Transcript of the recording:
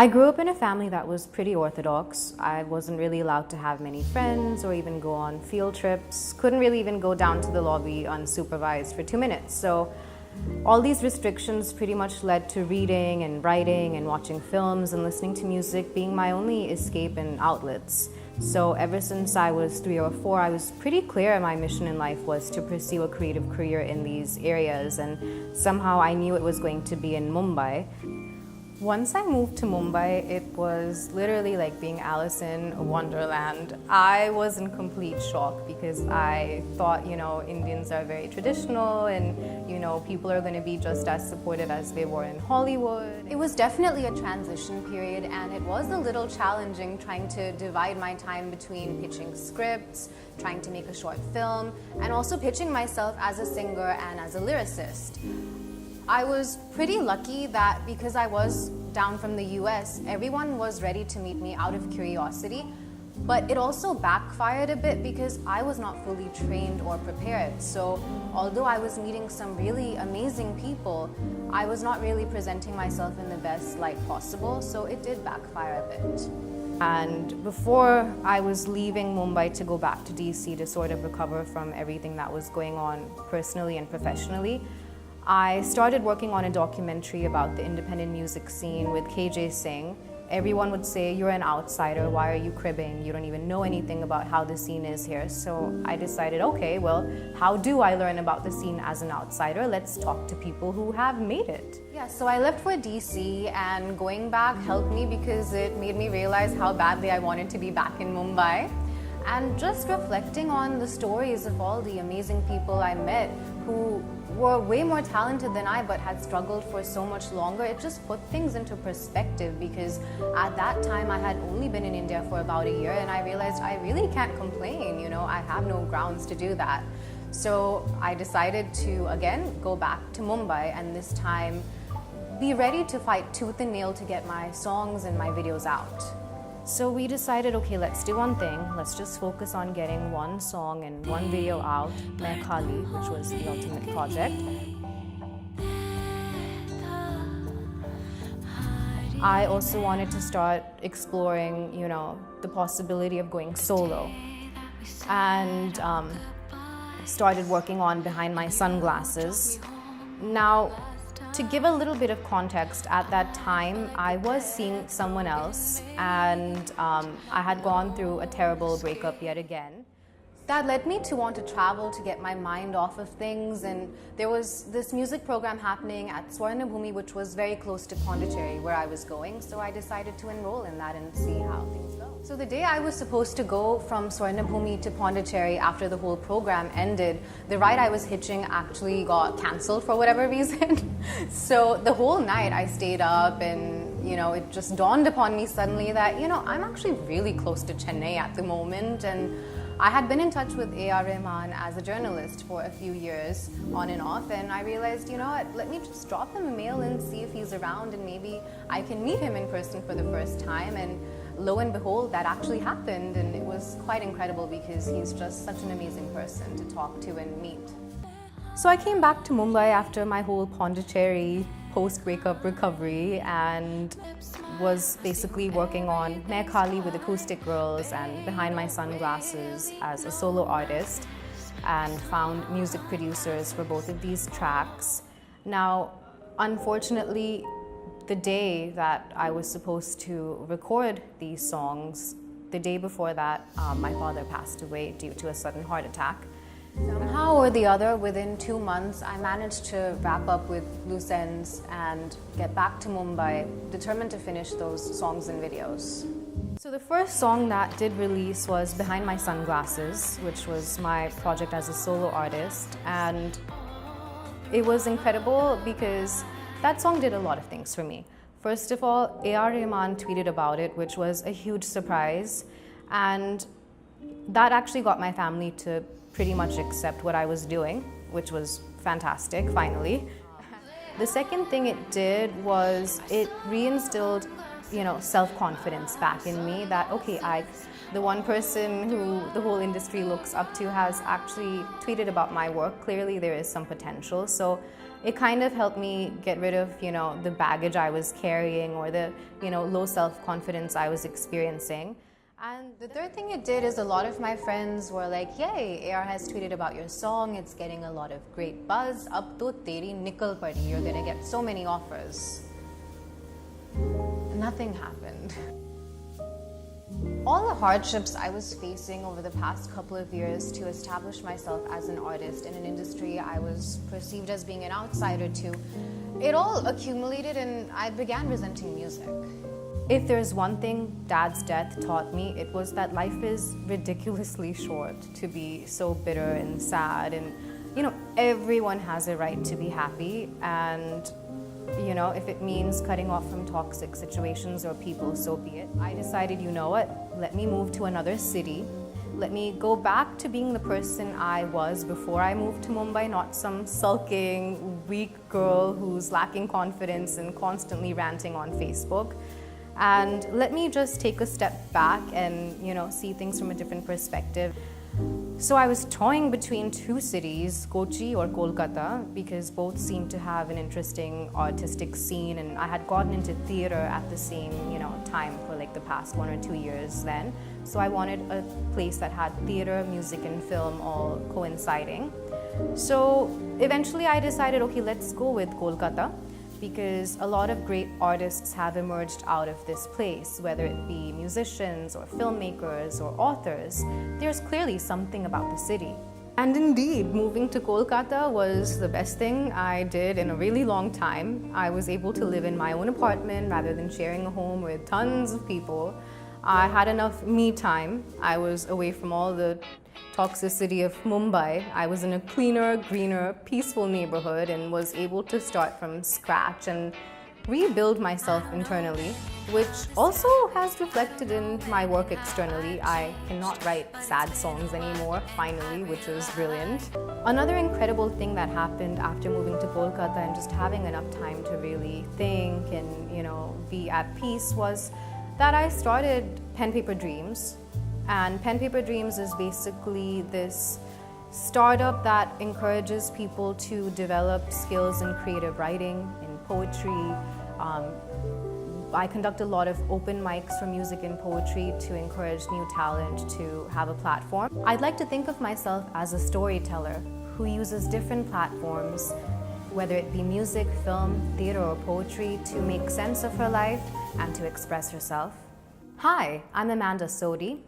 I grew up in a family that was pretty orthodox. I wasn't really allowed to have many friends or even go on field trips. Couldn't really even go down to the lobby unsupervised for 2 minutes. So all these restrictions pretty much led to reading and writing and watching films and listening to music being my only escape and outlets. So ever since I was 3 or 4, I was pretty clear my mission in life was to pursue a creative career in these areas, and somehow I knew it was going to be in Mumbai. Once I moved to Mumbai, it was literally like being Alice in Wonderland. I was in complete shock because I thought, Indians are very traditional and, people are going to be just as supportive as they were in Hollywood. It was definitely a transition period, and it was a little challenging trying to divide my time between pitching scripts, trying to make a short film, and also pitching myself as a singer and as a lyricist. I was pretty lucky that because I was down from the US, everyone was ready to meet me out of curiosity, but it also backfired a bit because I was not fully trained or prepared. So although I was meeting some really amazing people, I was not really presenting myself in the best light possible, so it did backfire a bit. And before I was leaving Mumbai to go back to DC to sort of recover from everything that was going on personally and professionally, I started working on a documentary about the independent music scene with KJ Singh. Everyone would say, "You're an outsider, why are you cribbing? You don't even know anything about how the scene is here." So I decided, okay, well, how do I learn about the scene as an outsider? Let's talk to people who have made it. Yeah, so I left for DC, and going back helped me because it made me realize how badly I wanted to be back in Mumbai. And just reflecting on the stories of all the amazing people I met who were way more talented than I but had struggled for so much longer, it just put things into perspective because at that time I had only been in India for about a year, and I realized I really can't complain, I have no grounds to do that. So I decided to again go back to Mumbai, and this time be ready to fight tooth and nail to get my songs and my videos out. So we decided, okay, let's do one thing. Let's just focus on getting one song and one video out, Main Khali, which was the ultimate project. I also wanted to start exploring, the possibility of going solo. And started working on Behind My Sunglasses. Now, to give a little bit of context, at that time, I was seeing someone else, and I had gone through a terrible breakup yet again. That led me to want to travel to get my mind off of things, and there was this music program happening at Swarnabhumi, which was very close to Pondicherry, where I was going, so I decided to enroll in that and see how things go. So the day I was supposed to go from Swarnabhumi to Pondicherry after the whole program ended, the ride I was hitching actually got cancelled for whatever reason. So the whole night I stayed up, and it just dawned upon me suddenly that, I'm actually really close to Chennai at the moment, and I had been in touch with A.R. Rahman as a journalist for a few years, on and off, and I realized, let me just drop him a mail and see if he's around, and maybe I can meet him in person for the first time. And lo and behold, that actually happened, and it was quite incredible because he's just such an amazing person to talk to and meet. So I came back to Mumbai after my whole Pondicherry post-breakup recovery and was basically working on Main Khali with Acoustic Girls and Behind My Sunglasses as a solo artist, and found music producers for both of these tracks. Now, unfortunately, the day that I was supposed to record these songs, the day before that, my father passed away due to a sudden heart attack. Somehow or the other, within 2 months, I managed to wrap up with loose ends and get back to Mumbai, determined to finish those songs and videos. So the first song that did release was Behind My Sunglasses, which was my project as a solo artist. And it was incredible because that song did a lot of things for me. First of all, A.R. Rahman tweeted about it, which was a huge surprise. And that actually got my family to pretty much accept what I was doing, which was fantastic, finally. The second thing it did was it reinstilled, self-confidence back in me that, okay, the one person who the whole industry looks up to has actually tweeted about my work. Clearly there is some potential. So it kind of helped me get rid of, the baggage I was carrying or the, low self-confidence I was experiencing. And the third thing it did is a lot of my friends were like, yay, AR has tweeted about your song, it's getting a lot of great buzz, ab to teri nikal padi, you're gonna get so many offers. Nothing happened. All the hardships I was facing over the past couple of years to establish myself as an artist in an industry I was perceived as being an outsider to, it all accumulated and I began resenting music. If there's one thing Dad's death taught me, it was that life is ridiculously short to be so bitter and sad. And, everyone has a right to be happy. And, if it means cutting off from toxic situations or people, so be it. I decided, you know what, let me move to another city. Let me go back to being the person I was before I moved to Mumbai, not some sulking, weak girl who's lacking confidence and constantly ranting on Facebook. And let me just take a step back and, see things from a different perspective. So I was toying between two cities, Kochi or Kolkata, because both seemed to have an interesting artistic scene, and I had gotten into theater at the same, time for like the past 1 or 2 years then. So I wanted a place that had theater, music, and film all coinciding. So eventually I decided, okay, let's go with Kolkata, because a lot of great artists have emerged out of this place, whether it be musicians or filmmakers or authors. There's clearly something about the city. And indeed, moving to Kolkata was the best thing I did in a really long time. I was able to live in my own apartment rather than sharing a home with tons of people. I had enough me time. I was away from all the toxicity of Mumbai. I was in a cleaner, greener, peaceful neighborhood and was able to start from scratch and rebuild myself internally, which also has reflected in my work externally. I cannot write sad songs anymore, finally, which was brilliant. Another incredible thing that happened after moving to Kolkata and just having enough time to really think and, be at peace was that I started Pen Paper Dreams. And Pen Paper Dreams is basically this startup that encourages people to develop skills in creative writing, in poetry. I conduct a lot of open mics for music and poetry to encourage new talent to have a platform. I'd like to think of myself as a storyteller who uses different platforms, whether it be music, film, theater, or poetry, to make sense of her life and to express herself. Hi, I'm Amanda Sodhi.